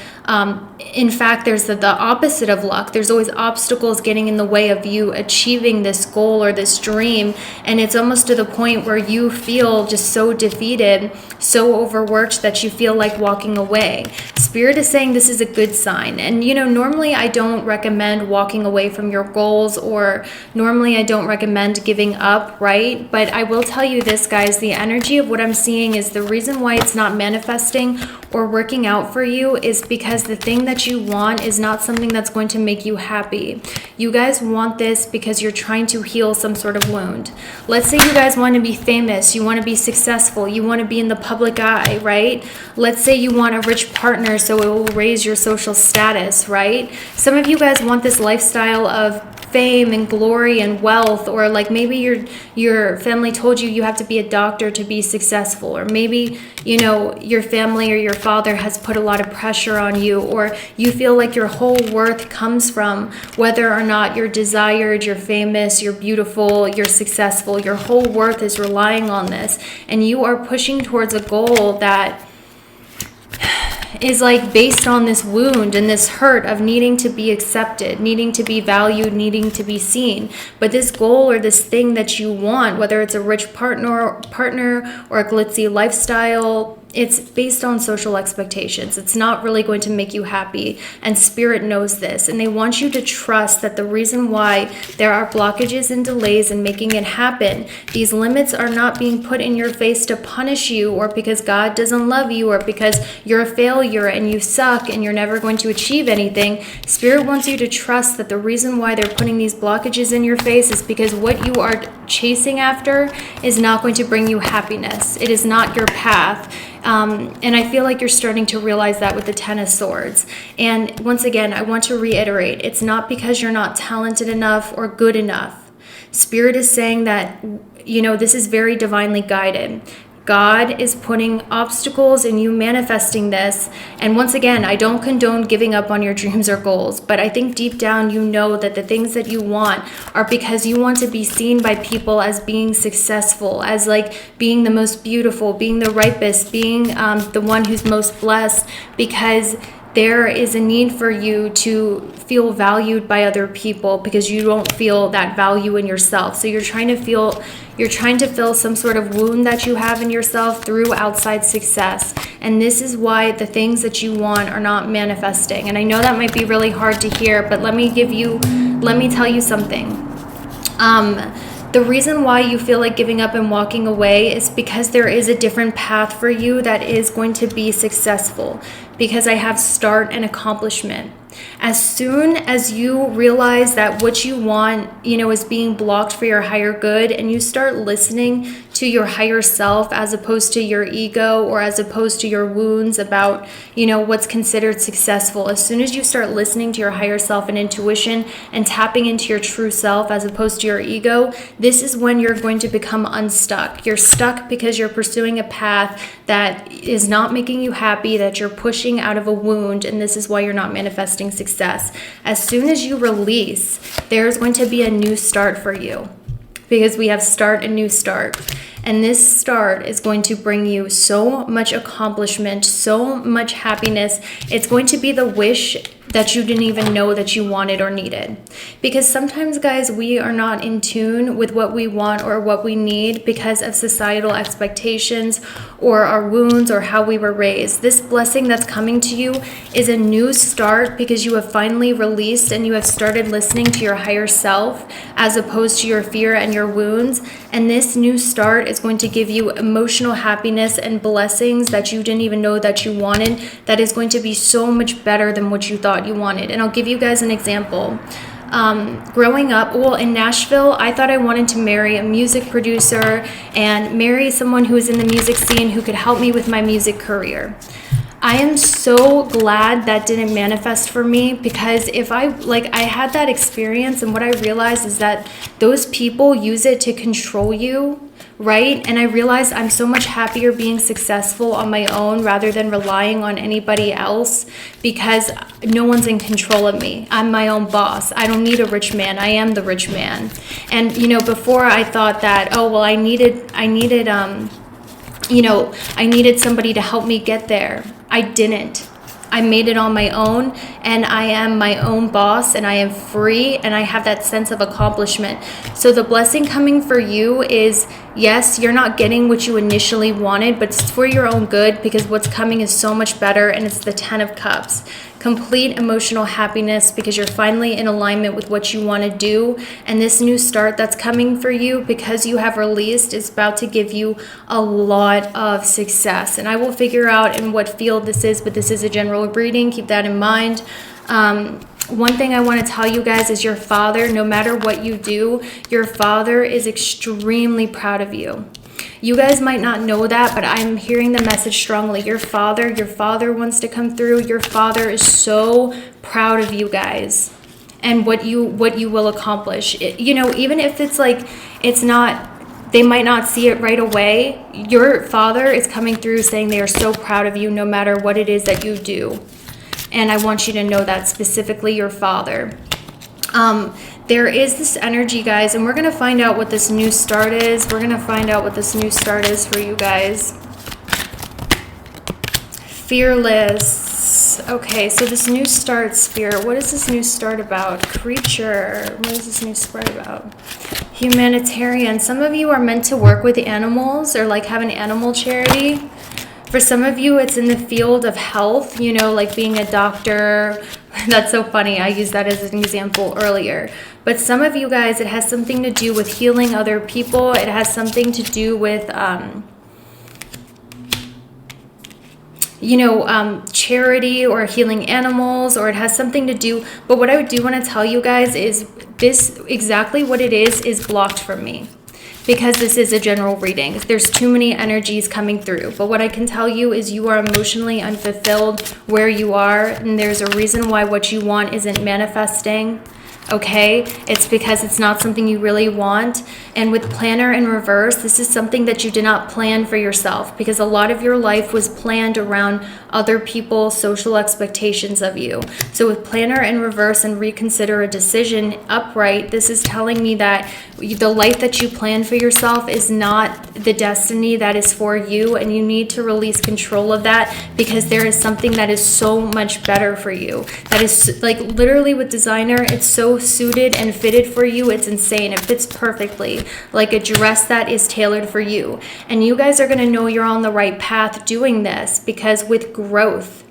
in fact, there's the opposite of luck. There's always obstacles getting in the way of you achieving this goal or this dream. And it's almost to the point where you feel just so defeated, so overworked that you feel like walking away. Spirit is saying this is a good sign. And, you know, normally I don't recommend walking away from your goals, or normally I don't recommend giving up, right? But I will tell you this, guys, the energy of what I'm seeing is the reason why it's not manifesting or working out for you is because the thing that you want is not something that's going to make you happy. You guys want this because you're trying to heal some sort of wound. Let's say you guys want to be famous, you want to be successful, you want to be in the public eye, right? Let's say you want a rich partner so it will raise your social status, right? Some of you guys want this lifestyle of fame and glory and wealth, or like maybe your family told you have to be a doctor to be successful, or maybe your family or your father has put a lot of pressure on you, or you feel like your whole worth comes from whether or not you're desired, you're famous, you're beautiful, you're successful. Your whole worth is relying on this, and you are pushing towards a goal that is like based on this wound and this hurt of needing to be accepted, needing to be valued, needing to be seen. But this goal or this thing that you want, whether it's a rich partner or a glitzy lifestyle, it's based on social expectations. It's not really going to make you happy, and Spirit knows this, and they want you to trust that the reason why there are blockages and delays in making it happen, these limits are not being put in your face to punish you, or because God doesn't love you, or because you're a failure and you suck and you're never going to achieve anything. Spirit wants you to trust that the reason why they're putting these blockages in your face is because what you are chasing after is not going to bring you happiness. It is not your path. And I feel like you're starting to realize that with the Ten of Swords. And once again, I want to reiterate, it's not because you're not talented enough or good enough. Spirit is saying that, this is very divinely guided. God is putting obstacles in you manifesting this. And once again, I don't condone giving up on your dreams or goals, but I think deep down you know that the things that you want are because you want to be seen by people as being successful, as like being the most beautiful, being the ripest, being the one who's most blessed, because there is a need for you to feel valued by other people because you don't feel that value in yourself. So you're trying to fill some sort of wound that you have in yourself through outside success. And this is why the things that you want are not manifesting. And I know that might be really hard to hear, but let me tell you something. The reason why you feel like giving up and walking away is because there is a different path for you that is going to be successful, because I have start and accomplishment. As soon as you realize that what you want, is being blocked for your higher good, and you start listening to your higher self as opposed to your ego, or as opposed to your wounds about, what's considered successful. As soon as you start listening to your higher self and intuition and tapping into your true self as opposed to your ego, this is when you're going to become unstuck. You're stuck because you're pursuing a path that is not making you happy, that you're pushing out of a wound, and this is why you're not manifesting success. As soon as you release, there's going to be a new start for you, because we have start and new start. And this start is going to bring you so much accomplishment, so much happiness. It's going to be the wish that you didn't even know that you wanted or needed. Because sometimes, guys, we are not in tune with what we want or what we need because of societal expectations or our wounds or how we were raised. This blessing that's coming to you is a new start because you have finally released and you have started listening to your higher self as opposed to your fear and your wounds. And this new start is going to give you emotional happiness and blessings that you didn't even know that you wanted, that is going to be so much better than what you thought you wanted. And I'll give you guys an example. Growing up, in Nashville, I thought I wanted to marry a music producer and marry someone who was in the music scene who could help me with my music career. I am so glad that didn't manifest for me, because if I had that experience, and what I realized is that those people use it to control you, right? And I realized I'm so much happier being successful on my own rather than relying on anybody else, because no one's in control of me. I'm my own boss. I don't need a rich man. I am the rich man. And before I thought that, I needed somebody to help me get there. I didn't. I made it on my own, and I am my own boss, and I am free, and I have that sense of accomplishment. So the blessing coming for you is, yes, you're not getting what you initially wanted, but it's for your own good, because what's coming is so much better, and it's the 10 of Cups. complete emotional happiness because you're finally in alignment with what you want to do. And this new start that's coming for you, because you have released, is about to give you a lot of success. And I will figure out in what field this is, but this is a general reading. Keep that in mind. One thing I want to tell you guys is your father, no matter what you do, your father is extremely proud of you. You guys might not know that, but I'm hearing the message strongly. Your father wants to come through. Your father is so proud of you guys and what you will accomplish. You know, even if it's like, it's not, they might not see it right away, your father is coming through saying they are so proud of you no matter what it is that you do. And I want you to know that, specifically your father. There is this energy, guys, and we're going to find out what this new start is. We're going to find out what this new start is for you guys. Fearless. Okay, so this new start, Spirit. What is this new start about? Creature. What is this new start about? Humanitarian. Some of you are meant to work with animals or like have an animal charity. For some of you, it's in the field of health, you know, like being a doctor. That's so funny. I used that as an example earlier. But some of you guys, it has something to do with healing other people. It has something to do with, charity or healing animals, or it has something to do. But what I do want to tell you guys is this, exactly what it is blocked from me. Because this is a general reading. There's too many energies coming through. But what I can tell you is you are emotionally unfulfilled where you are. And there's a reason why what you want isn't manifesting. Okay? It's because it's not something you really want. And with planner in reverse, this is something that you did not plan for yourself. Because a lot of your life was planned around other people's social expectations of you. So with planner in reverse and reconsider a decision upright, this is telling me that the life that you plan for yourself is not the destiny that is for you, and you need to release control of that, because there is something that is so much better for you. That is like literally with designer, it's so suited and fitted for you. It's insane. It fits perfectly, like a dress that is tailored for you. And you guys are going to know you're on the right path doing this, because with growth,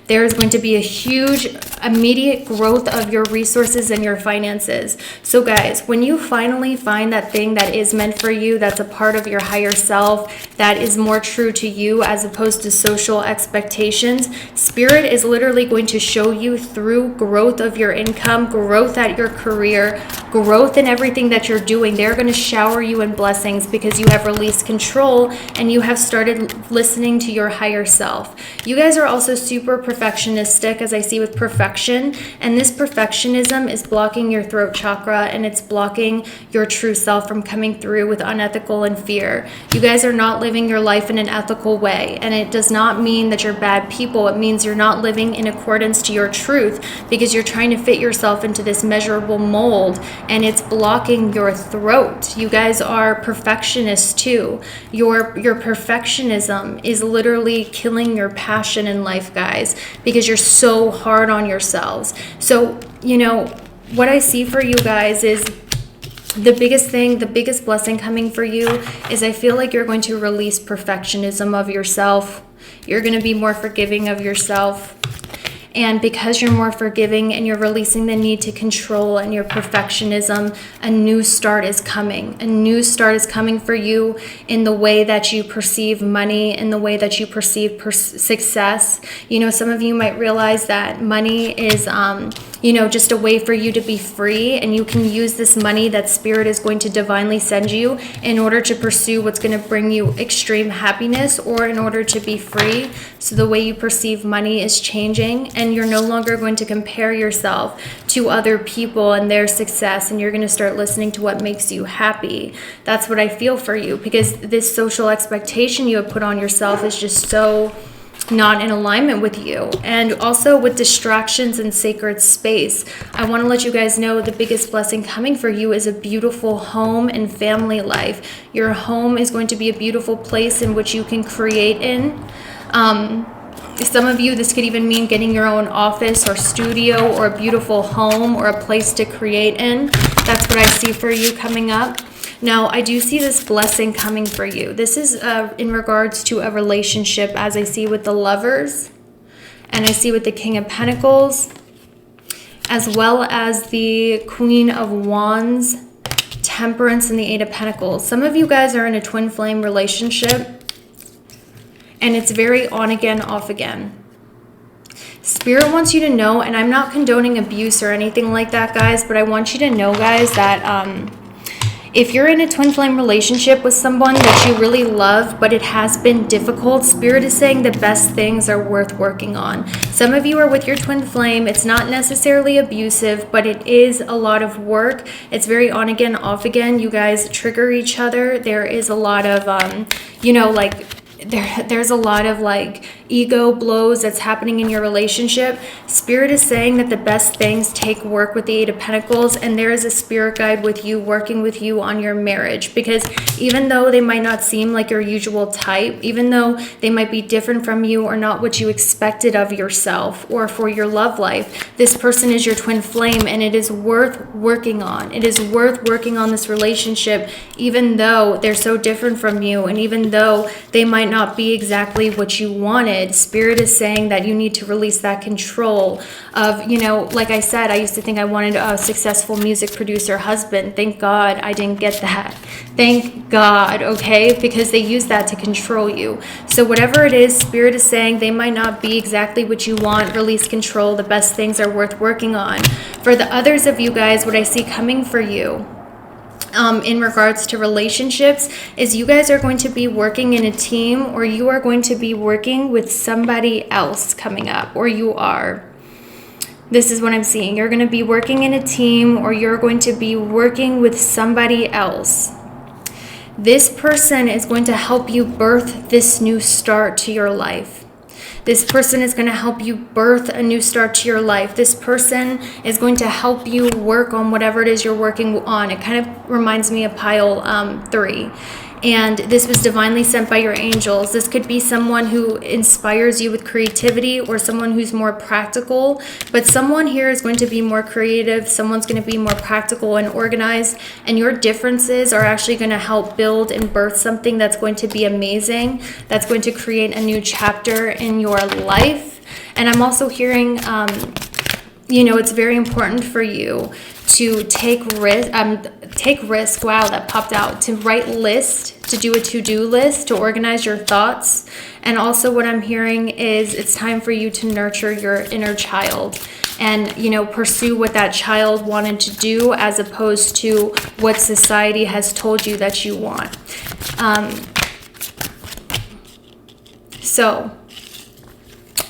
there is going to be a huge immediate growth of your resources and your finances. So guys, when you finally find that thing that is meant for you, that's a part of your higher self, that is more true to you as opposed to social expectations, Spirit is literally going to show you through growth of your income, growth at your career, growth in everything that you're doing. They're going to shower you in blessings because you have released control and you have started listening to your higher self. You guys are also super perfectionistic, as I see with perfection, and this perfectionism is blocking your throat chakra, and it's blocking your true self from coming through with unethical and fear. You guys are not living your life in an ethical way, and it does not mean that you're bad people. It means you're not living in accordance to your truth, because you're trying to fit yourself into this measurable mold, and it's blocking your throat. You guys are perfectionists too. Your perfectionism is literally killing your passion in life, guys, because you're so hard on yourselves. So, you know, what I see for you guys is the biggest thing, the biggest blessing coming for you is I feel like you're going to release perfectionism of yourself. You're going to be more forgiving of yourself. And because you're more forgiving and you're releasing the need to control and your perfectionism, a new start is coming. A new start is coming for you in the way that you perceive money, in the way that you perceive success. You know, some of you might realize that money is, just a way for you to be free, and you can use this money that Spirit is going to divinely send you in order to pursue what's going to bring you extreme happiness, or in order to be free. So the way you perceive money is changing, and you're no longer going to compare yourself to other people and their success, and you're going to start listening to what makes you happy. That's what I feel for you, because this social expectation you have put on yourself is just so not in alignment with you. And also with distractions and sacred space, I want to let you guys know the biggest blessing coming for you is a beautiful home and family life. Your home is going to be a beautiful place in which you can create in. Some of you, this could even mean getting your own office or studio or a beautiful home or a place to create in. That's what I see for you coming up. Now, I do see this blessing coming for you. This is in regards to a relationship, as I see with the Lovers. And I see with the King of Pentacles, as well as the Queen of Wands, Temperance, and the Eight of Pentacles. Some of you guys are in a twin flame relationship, and it's very on again, off again. Spirit wants you to know, and I'm not condoning abuse or anything like that, guys, but I want you to know, guys, that if you're in a twin flame relationship with someone that you really love, but it has been difficult, Spirit is saying the best things are worth working on. Some of you are with your twin flame. It's not necessarily abusive, but it is a lot of work. It's very on again, off again. You guys trigger each other. There is a lot of, there's a lot of like ego blows that's happening in your relationship. Spirit is saying that the best things take work with the Eight of Pentacles, and there is a spirit guide with you, working with you on your marriage, because even though they might not seem like your usual type, even though they might be different from you or not what you expected of yourself or for your love life, this person is your twin flame, and it is worth working on. It is worth working on this relationship, even though they're so different from you, and even though they might not be exactly what you wanted. Spirit is saying that you need to release that control of, like I said, I used to think I wanted a successful music producer husband. Thank God I didn't get that. Thank God, okay? Because they use that to control you. So whatever it is, Spirit is saying they might not be exactly what you want. Release control. The best things are worth working on. For the others of you guys, what I see coming for you, in regards to relationships, is you guys are going to be working in a team, or you are going to be working with somebody else coming up, or you are. This is what I'm seeing. You're going to be working in a team, or you're going to be working with somebody else. This person is going to help you birth this new start to your life. This person is going to help you birth a new start to your life. This person is going to help you work on whatever it is you're working on. It kind of reminds me of pile 3. And this was divinely sent by your angels. This could be someone who inspires you with creativity, or someone who's more practical. But someone here is going to be more creative. Someone's going to be more practical and organized. And your differences are actually going to help build and birth something that's going to be amazing. That's going to create a new chapter in your life. And I'm also hearing, it's very important for you to take risk. Wow, that popped out. To write list, to do a to-do list, to organize your thoughts. And also what I'm hearing is it's time for you to nurture your inner child and, pursue what that child wanted to do, as opposed to what society has told you that you want. So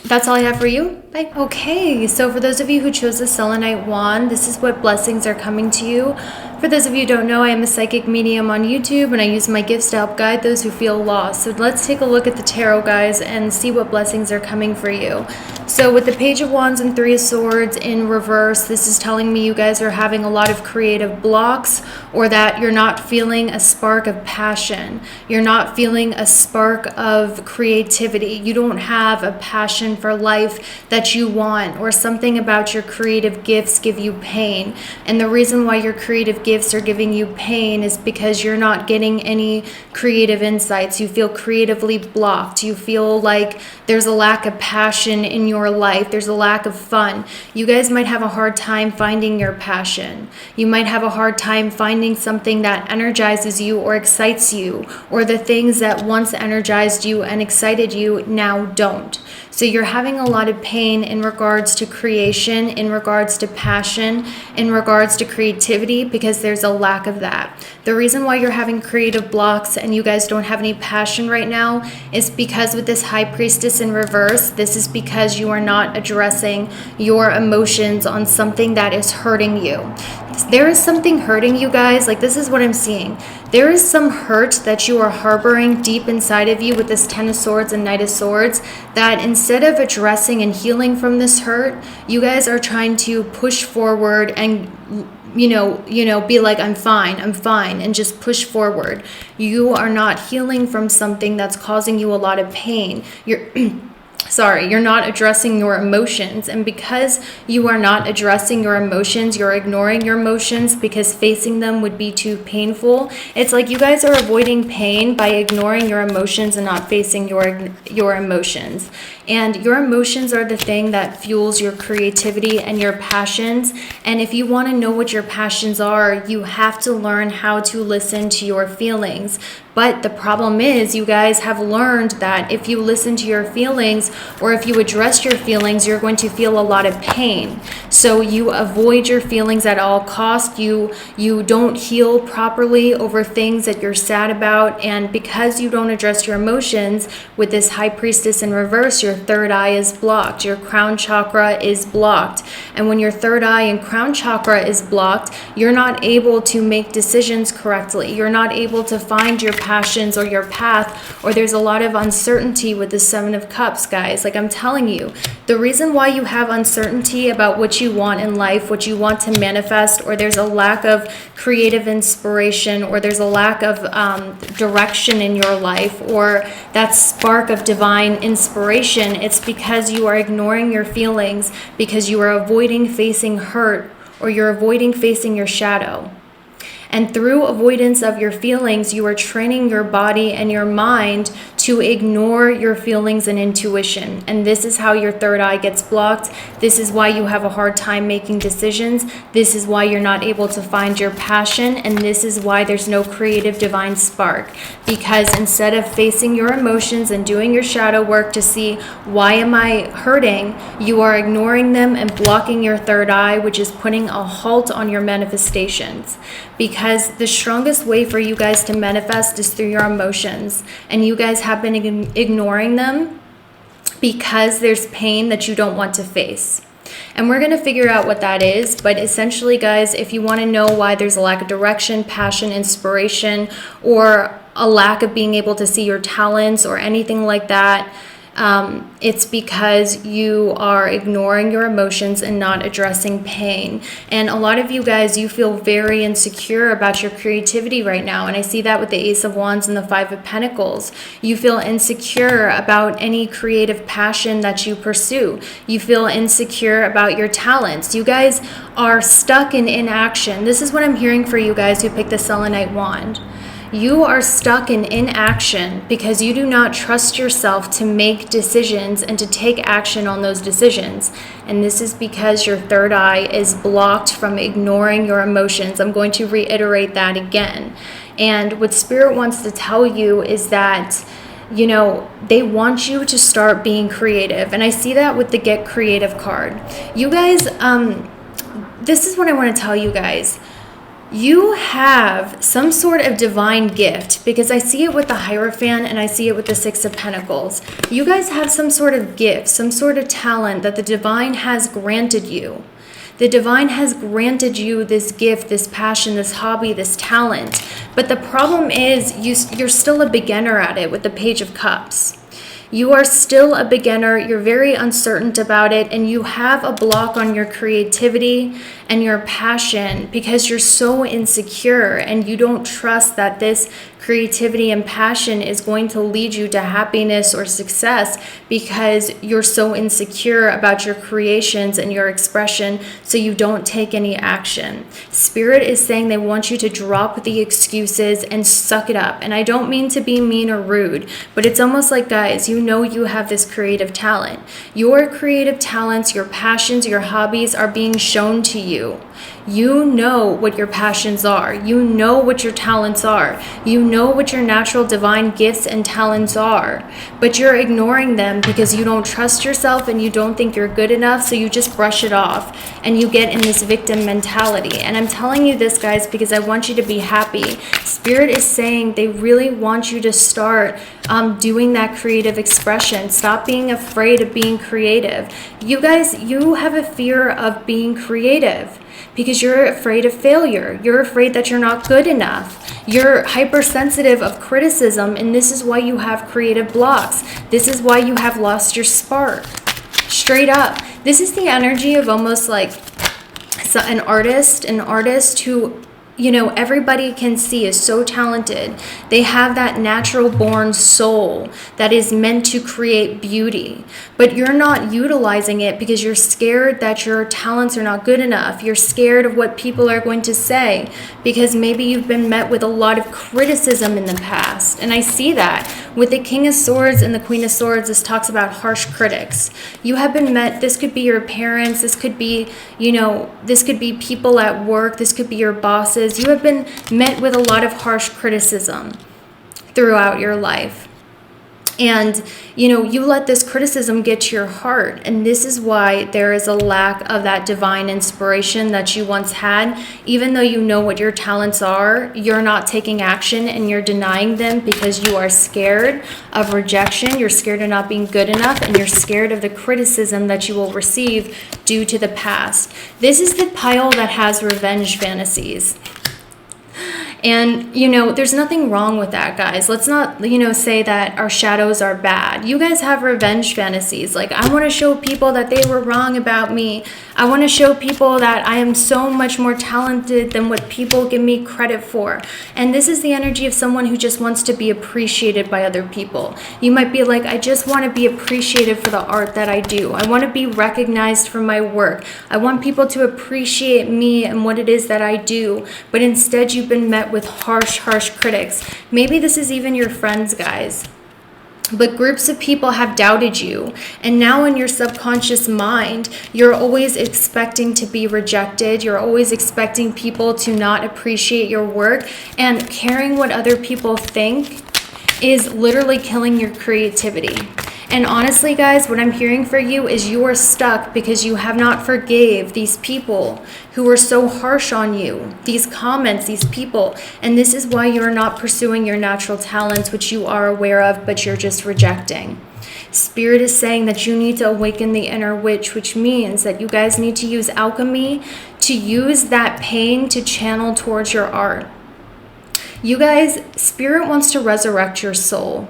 that's all I have for you. Bye. Okay, so for those of you who chose the selenite wand, this is what blessings are coming to you. For those of you who don't know, I am a psychic medium on YouTube, and I use my gifts to help guide those who feel lost. So let's take a look at the tarot, guys, and see what blessings are coming for you. So with the Page of Wands and Three of Swords in reverse, this is telling me you guys are having a lot of creative blocks, or that you're not feeling a spark of passion. You're not feeling a spark of creativity. You don't have a passion for life that you want, or something about your creative gifts give you pain. And the reason why your creative gifts are giving you pain is because you're not getting any creative insights. You feel creatively blocked. You feel like there's a lack of passion in your life. There's a lack of fun. You guys might have a hard time finding your passion. You might have a hard time finding something that energizes you or excites you, or the things that once energized you and excited you now don't. So you're having a lot of pain in regards to creation, in regards to passion, in regards to creativity, because there's a lack of that. The reason why you're having creative blocks and you guys don't have any passion right now is because with this High Priestess in reverse, this is because you are not addressing your emotions on something that is hurting you. There is something hurting you guys. Like, this is what I'm seeing. There is some hurt that you are harboring deep inside of you with this Ten of Swords and Knight of Swords, that instead of addressing and healing from this hurt, you guys are trying to push forward and be like, I'm fine, and just push forward. You are not healing from something that's causing you a lot of pain. you're not addressing your emotions. And because you are not addressing your emotions, you're ignoring your emotions because facing them would be too painful. It's like you guys are avoiding pain by ignoring your emotions and not facing your emotions. And your emotions are the thing that fuels your creativity and your passions. And if you want to know what your passions are, you have to learn how to listen to your feelings. But the problem is, you guys have learned that if you listen to your feelings or if you address your feelings, you're going to feel a lot of pain. So you avoid your feelings at all costs. You don't heal properly over things that you're sad about. And because you don't address your emotions with this High Priestess in reverse, your third eye is blocked. Your crown chakra is blocked. And when your third eye and crown chakra is blocked, you're not able to make decisions correctly. You're not able to find your passions or your path, or there's a lot of uncertainty with the Seven of Cups, guys. Like I'm telling you, the reason why you have uncertainty about what you want in life, what you want to manifest, or there's a lack of creative inspiration, or there's a lack of direction in your life, or that spark of divine inspiration, it's because you are ignoring your feelings, because you are avoiding facing hurt, or you're avoiding facing your shadow. And through avoidance of your feelings, you are training your body and your mind to ignore your feelings and intuition. And this is how your third eye gets blocked. This is why you have a hard time making decisions. This is why you're not able to find your passion. And this is why there's no creative divine spark. Because instead of facing your emotions and doing your shadow work to see why am I hurting, you are ignoring them and blocking your third eye, which is putting a halt on your manifestations. Because the strongest way for you guys to manifest is through your emotions. And you guys have been ignoring them because there's pain that you don't want to face. And we're going to figure out what that is. But essentially, guys, if you want to know why there's a lack of direction, passion, inspiration, or a lack of being able to see your talents or anything like that, it's because you are ignoring your emotions and not addressing pain. And a lot of you guys, you feel very insecure about your creativity right now. And I see that with the Ace of Wands and the Five of Pentacles. You feel insecure about any creative passion that you pursue. You feel insecure about your talents. You guys are stuck in inaction. This is what I'm hearing for you guys who picked the selenite wand. You are stuck in inaction because you do not trust yourself to make decisions and to take action on those decisions. And this is because your third eye is blocked from ignoring your emotions. I'm going to reiterate that again. And what Spirit wants to tell you is that, you know, they want you to start being creative. And I see that with the Get Creative card. You guys, this is what I want to tell you guys. You have some sort of divine gift, because I see it with the Hierophant and I see it with the Six of Pentacles. You guys have some sort of gift, some sort of talent that the divine has granted you. The divine has granted you this gift, this passion, this hobby, this talent. But the problem is you're still a beginner at it with the Page of Cups. You are still a beginner, you're very uncertain about it, and you have a block on your creativity and your passion because you're so insecure and you don't trust that this creativity and passion is going to lead you to happiness or success because you're so insecure about your creations and your expression, so you don't take any action. Spirit is saying they want you to drop the excuses and suck it up. And I don't mean to be mean or rude, but it's almost like, guys, you know you have this creative talent. Your creative talents, your passions, your hobbies are being shown to you. You know what your passions are. You know what your talents are. You know what your natural divine gifts and talents are. But you're ignoring them because you don't trust yourself and you don't think you're good enough, so you just brush it off and you get in this victim mentality. And I'm telling you this, guys, because I want you to be happy. Spirit is saying they really want you to start doing that creative expression. Stop being afraid of being creative. You guys, you have a fear of being creative because you're afraid of failure. You're afraid that you're not good enough. You're hypersensitive of criticism, and this is why you have creative blocks. This is why you have lost your spark. Straight up. This is the energy of almost like an artist who, you know, everybody can see is so talented. They have that natural born soul that is meant to create beauty, but you're not utilizing it because you're scared that your talents are not good enough. You're scared of what people are going to say because maybe you've been met with a lot of criticism in the past. And I see that with the King of Swords and the Queen of Swords. This talks about harsh critics. You have been met, this could be your parents, this could be, you know, this could be people at work, this could be your bosses. You have been met with a lot of harsh criticism throughout your life. And, you know, you let this criticism get to your heart. And this is why there is a lack of that divine inspiration that you once had. Even though you know what your talents are, you're not taking action and you're denying them because you are scared of rejection. You're scared of not being good enough, and you're scared of the criticism that you will receive due to the past. This is the pile that has revenge fantasies. And, you know, there's nothing wrong with that, guys. Let's not, you know, say that our shadows are bad. You guys have revenge fantasies. Like, I want to show people that they were wrong about me. I want to show people that I am so much more talented than what people give me credit for. And this is the energy of someone who just wants to be appreciated by other people. You might be like, I just want to be appreciated for the art that I do. I want to be recognized for my work. I want people to appreciate me and what it is that I do. But instead, you've been met with harsh critics. Maybe this is even your friends, guys. But groups of people have doubted you. And now in your subconscious mind, you're always expecting to be rejected. You're always expecting people to not appreciate your work. And caring what other people think is literally killing your creativity. And honestly, guys, what I'm hearing for you is you are stuck because you have not forgave these people who were so harsh on you, these comments, these people. And this is why you're not pursuing your natural talents, which you are aware of, but you're just rejecting. Spirit is saying that you need to awaken the inner witch, which means that you guys need to use alchemy to use that pain to channel towards your art. You guys, Spirit wants to resurrect your soul.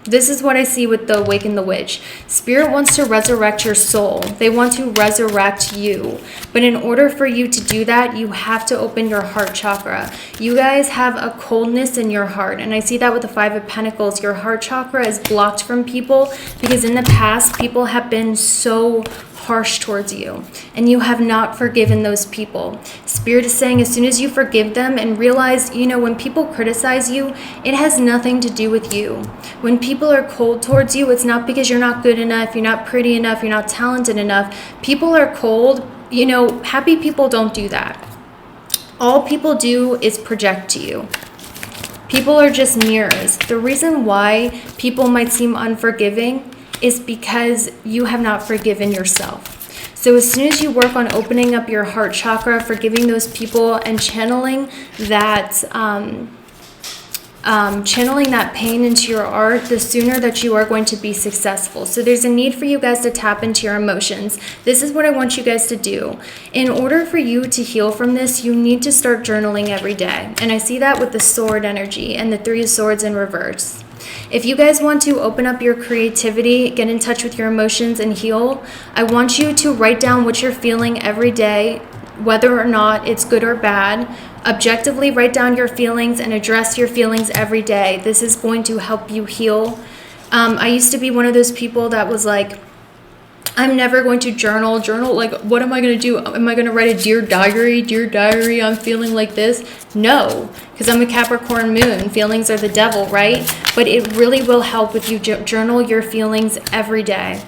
This is what I see with the Awaken the Witch. Spirit wants to resurrect your soul. They want to resurrect you. But in order for you to do that, you have to open your heart chakra. You guys have a coldness in your heart. And I see that with the Five of Pentacles. Your heart chakra is blocked from people because in the past, people have been so harsh towards you and you have not forgiven those people. Spirit is saying as soon as you forgive them and realize, you know, when people criticize you, it has nothing to do with you. When people are cold towards you, it's not because you're not good enough, you're not pretty enough, you're not talented enough. People are cold. You know, happy people don't do that. All people do is project to you. People are just mirrors. The reason why people might seem unforgiving is because you have not forgiven yourself. So as soon as you work on opening up your heart chakra, forgiving those people, and channeling that pain into your art, the sooner that you are going to be successful. So there's a need for you guys to tap into your emotions. This is what I want you guys to do. In order for you to heal from this, you need to start journaling every day. And I see that with the sword energy and the Three of Swords in reverse. If you guys want to open up your creativity, get in touch with your emotions and heal, I want you to write down what you're feeling every day, whether or not it's good or bad. Objectively write down your feelings and address your feelings every day. This is going to help you heal. I used to be one of those people that was like, I'm never going to journal, like, what am I going to do? Am I going to write a dear diary, I'm feeling like this? No, because I'm a Capricorn moon. Feelings are the devil, right? But it really will help if you journal your feelings every day.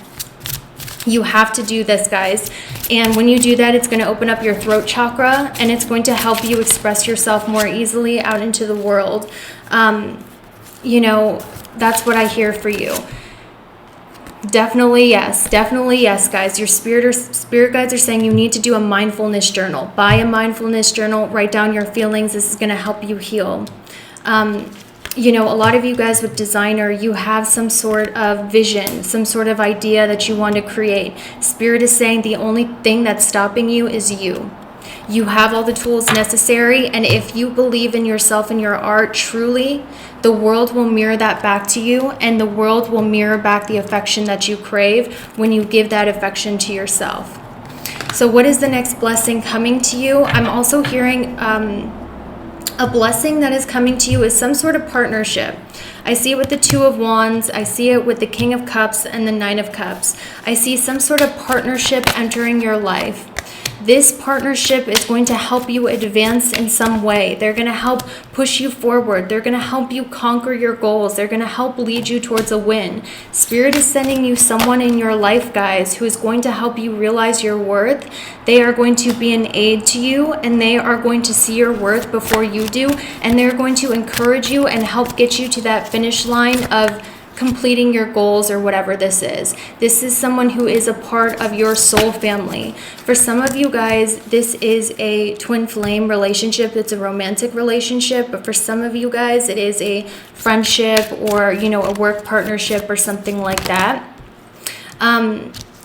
You have to do this, guys. And when you do that, it's going to open up your throat chakra and it's going to help you express yourself more easily out into the world. You know, that's what I hear for you. Definitely yes, guys. Your spirit guides are saying you need to do a mindfulness journal. Buy a mindfulness journal, write down your feelings. This is going to help you heal. You know, a lot of you guys with designer, you have some sort of vision, some sort of idea that you want to create. Spirit is saying the only thing that's stopping you is you. You have all the tools necessary, and if you believe in yourself and your art truly, the world will mirror that back to you, and the world will mirror back the affection that you crave when you give that affection to yourself. So what is the next blessing coming to you? I'm also hearing A blessing that is coming to you is some sort of partnership. I see it with the Two of Wands. I see it with the King of Cups and the Nine of Cups. I see some sort of partnership entering your life. This partnership is going to help you advance in some way. They're going to help push you forward. They're going to help you conquer your goals. They're going to help lead you towards a win. Spirit is sending you someone in your life, guys, who is going to help you realize your worth. They are going to be an aid to you, and they are going to see your worth before you do, and they're going to encourage you and help get you to that finish line of completing your goals or whatever this is. This is someone who is a part of your soul family. For some of you guys, this is a twin flame relationship. It's a romantic relationship, but for some of you guys, it is a friendship or, a work partnership or something like that.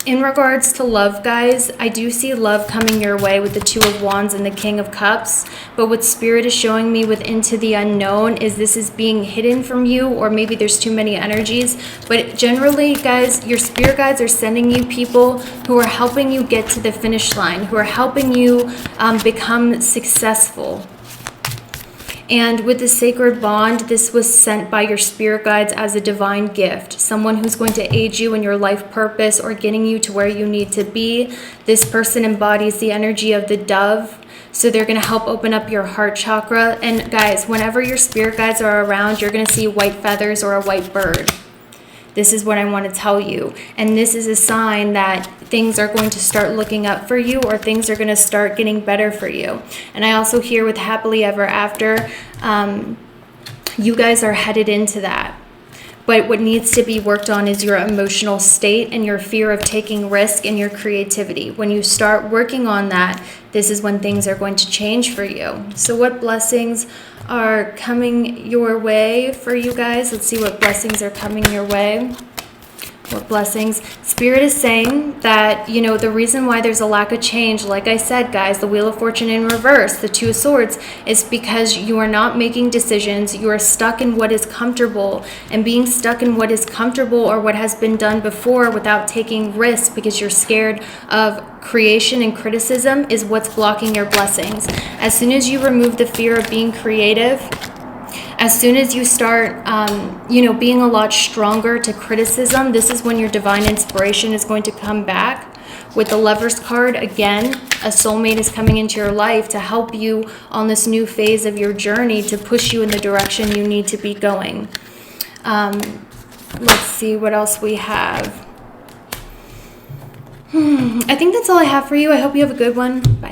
In regards to love, guys, I do see love coming your way with the Two of Wands and the King of Cups. But what Spirit is showing me with Into the Unknown is this is being hidden from you, or maybe there's too many energies. But generally, guys, your spirit guides are sending you people who are helping you get to the finish line, who are helping you become successful. And with the sacred bond, this was sent by your spirit guides as a divine gift, someone who's going to aid you in your life purpose or getting you to where you need to be. This person embodies the energy of the dove, so they're going to help open up your heart chakra. And guys, whenever your spirit guides are around, you're going to see white feathers or a white bird. This is what I want to tell you. And this is a sign that things are going to start looking up for you, or things are going to start getting better for you. And I also hear with happily ever after, you guys are headed into that. But what needs to be worked on is your emotional state and your fear of taking risk and your creativity. When you start working on that, this is when things are going to change for you. So what blessings are coming your way for you guys? Let's see what blessings are coming your way. What blessings? Spirit is saying that, the reason why there's a lack of change, like I said, guys, the Wheel of Fortune in reverse, the Two of Swords, is because you are not making decisions. You are stuck in what is comfortable, and being stuck in what is comfortable or what has been done before without taking risks because you're scared of creation and criticism is what's blocking your blessings. As soon as you remove the fear of being creative, as soon as you start, being a lot stronger to criticism, this is when your divine inspiration is going to come back. With the Lover's card, again, a soulmate is coming into your life to help you on this new phase of your journey, to push you in the direction you need to be going. Let's see what else we have. I think that's all I have for you. I hope you have a good one. Bye.